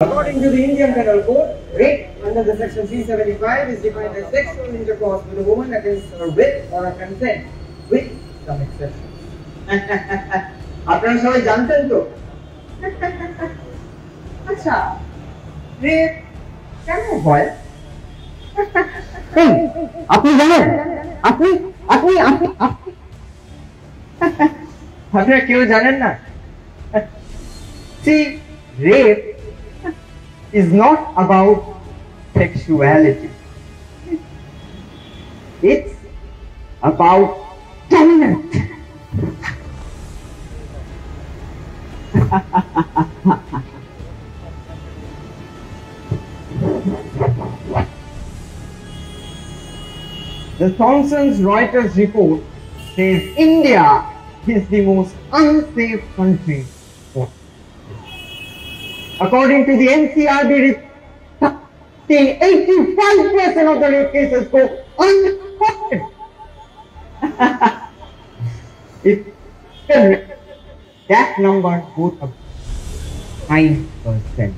According to the Indian Penal Code, rape under the section 375 is defined as sexual intercourse with a woman against her will or her consent, with some exceptions. আপনারা সবাই জানতেন তো? আচ্ছা, rape কেন হয়? আপনি জানেন? আপনি আপনারা কেউ জানেন না? See, rape is not about sexuality. It's about dominance. The Thomson's Reuters report says India is the most unsafe country. According to the NCRB report, 85% of the rape cases go unreported. If that number goes up 9%.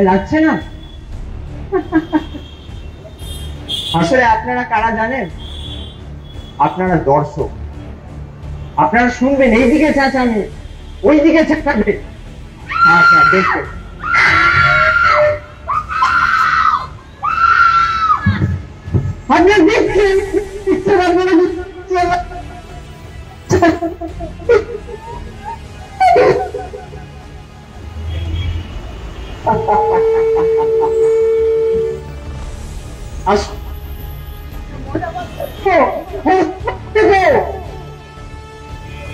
লাগছে না? আসলে আপনারা কারা জানেন? আপনারা দর্শক। আপনারা শুনবেন এইদিকে চেঁচাবে, ওইদিকে চেঁচাবে। আচ্ছা দেখবেন। আপনারা দেখছেন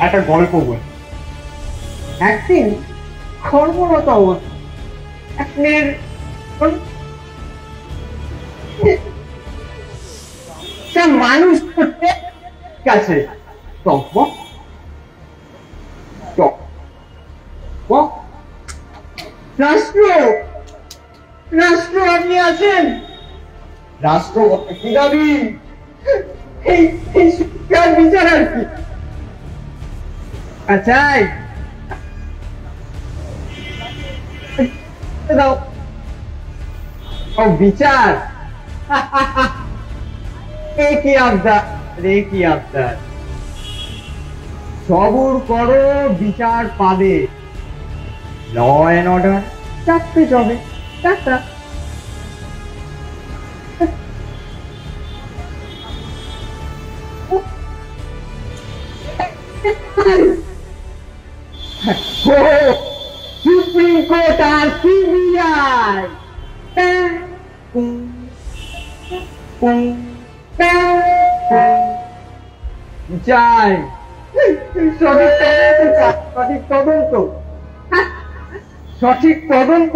একটা গল্প বল। একদিন কর্মরত অবস্থায় মানুষ কাছে রাষ্ট্র আপনি আছেন? রাষ্ট্র কি দাবি? এই বিচার আর কি? আচ্ছা দাও বিচার কি আবদার সবুর করো, বিচার পাবে। ল এন্ড অর্ডার চারটে চবে, চারটা। সুপ্রিম কোর্ট আর সিবিআই যাই সঠিক তদন্ত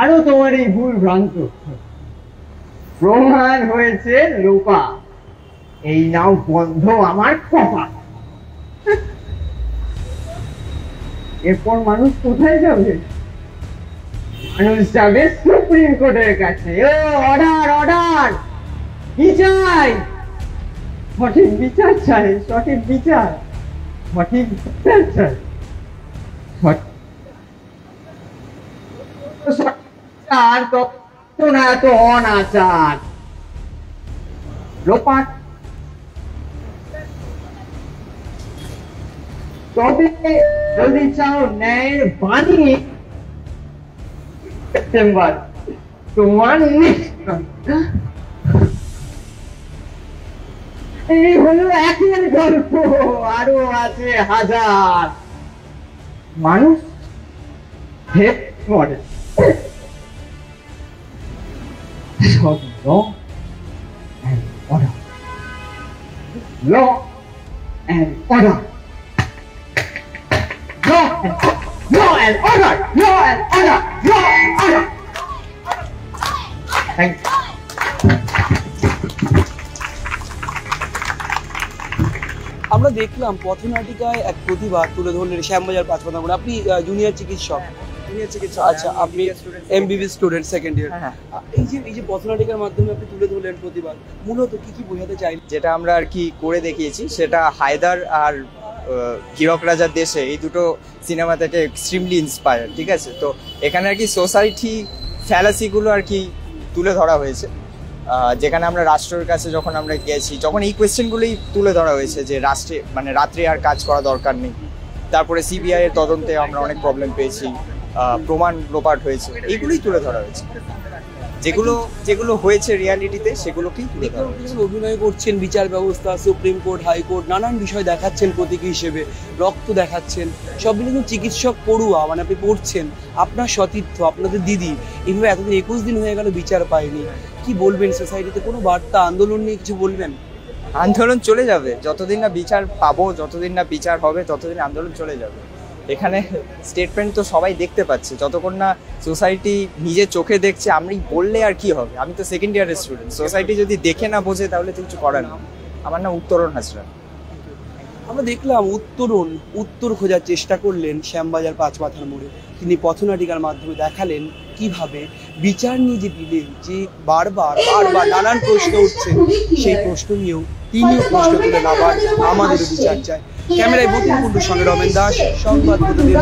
আরো তোমার এই ভুল ভ্রান্ত প্রমাণ হয়েছে লোপা। এই নাও বন্ধ আমার কপাল। এরপর মানুষ কোথায় যাবে? মানুষ যাবে সুপ্রিম কোর্টের কাছে। অর্ডার কি চাই? সঠিক বিচার চাই, সঠিক বিচার চাই। অনাচার লোপাট। তবে যদি চাও ন্যায়ের বাণী, সেপ্টেম্বর তোমার এই হলো একের গল্প, আরো আছে হাজার। মানুষ হেপ মরে সব law and order, law and order, law and order. Thank you. আমরা দেখলাম পথনাটিকায় এক প্রতিভা তুলে ধরলেন শ্যামবাজার 5 পাতা মোড়ে। আপনি জুনিয়র চিকিৎসক। আচ্ছা, আপনি এমবিবি স্টুডেন্ট সেকেন্ড ইয়ার। এই যে পথনাটিকার মাধ্যমে আপনি তুলে ধরলেন প্রতিভা, মূলত কি বোঝাতে চাইলেন? যেটা আমরা আর কি করে দেখিয়েছি সেটা হায়দার আর হীরক রাজার দেশে, এই দুটো সিনেমা থেকে এক্সট্রিমলি ইন্সপায়ার, ঠিক আছে? তো এখানে আর কি সোসাইটি ফ্যালাসিগুলো আর কি তুলে ধরা হয়েছে, যেখানে আমরা রাষ্ট্রের কাছে যখন আমরা গেছি, যখন এই কোয়েশ্চেনগুলোই তুলে ধরা হয়েছে যে রাষ্ট্রে মানে রাত্রে আর কাজ করা দরকার নেই। তারপরে সিবিআই এর তদন্তে আমরা অনেক প্রবলেম পেয়েছি, প্রমাণ লোপাট হয়েছে, এইগুলোই তুলে ধরা হয়েছে। যেগুলো যেগুলো হয়েছে রিয়ালিটিতে সেগুলোকেই তুলে ধরা হয়েছে। অভিনয় করছেন, বিচার ব্যবস্থা, সুপ্রিম কোর্ট, হাইকোর্ট, নানান বিষয় দেখাচ্ছেন প্রতীকী হিসেবে, রক্ত দেখাচ্ছেন, সব মিলে কিন্তু চিকিৎসক পড়ুয়া, মানে আপনি পড়ছেন, আপনার সতীর্থ, আপনাদের দিদি এইভাবে এতদিন 21 দিন হয়ে গেল বিচার পায়নি। কি বলবেন সোসাইটিতে, কোনো বার্তা, আন্দোলন নিয়ে কিছু বলবেন? আন্দোলন চলে যাবে, যতদিন না বিচার পাবো, যতদিন না বিচার হবে, ততদিন আন্দোলন চলে যাবে। এখানে স্টেটমেন্ট তো সবাই দেখতে পাচ্ছে, যতক্ষণ না সোসাইটি নিজের চোখে দেখছে। আমি বললে আর কি হবে, আমি তো সেকেন্ড ইয়ারের স্টুডেন্ট, সোসাইটি যদি দেখে না বোঝে তাহলে তো কিছু করার না। আমার নাম উত্তরণ হাজরা। আমরা দেখলাম উত্তর খোঁজার চেষ্টা করলেন শ্যামবাজার 5 মাথার মোড়ে। তিনি পথনাটিকার মাধ্যমে দেখালেন কিভাবে বিচার নিয়ে যে বিলে যে বারবার নানান প্রশ্ন উঠছে, সেই প্রশ্ন নিয়েও তিনিও প্রশ্ন তুলেন, আবার আমাদেরও বিচার চায়। ক্যামেরায় বতিন কুণ্ডুর সঙ্গে রমেন দাস, সংবাদ প্রতিদিন।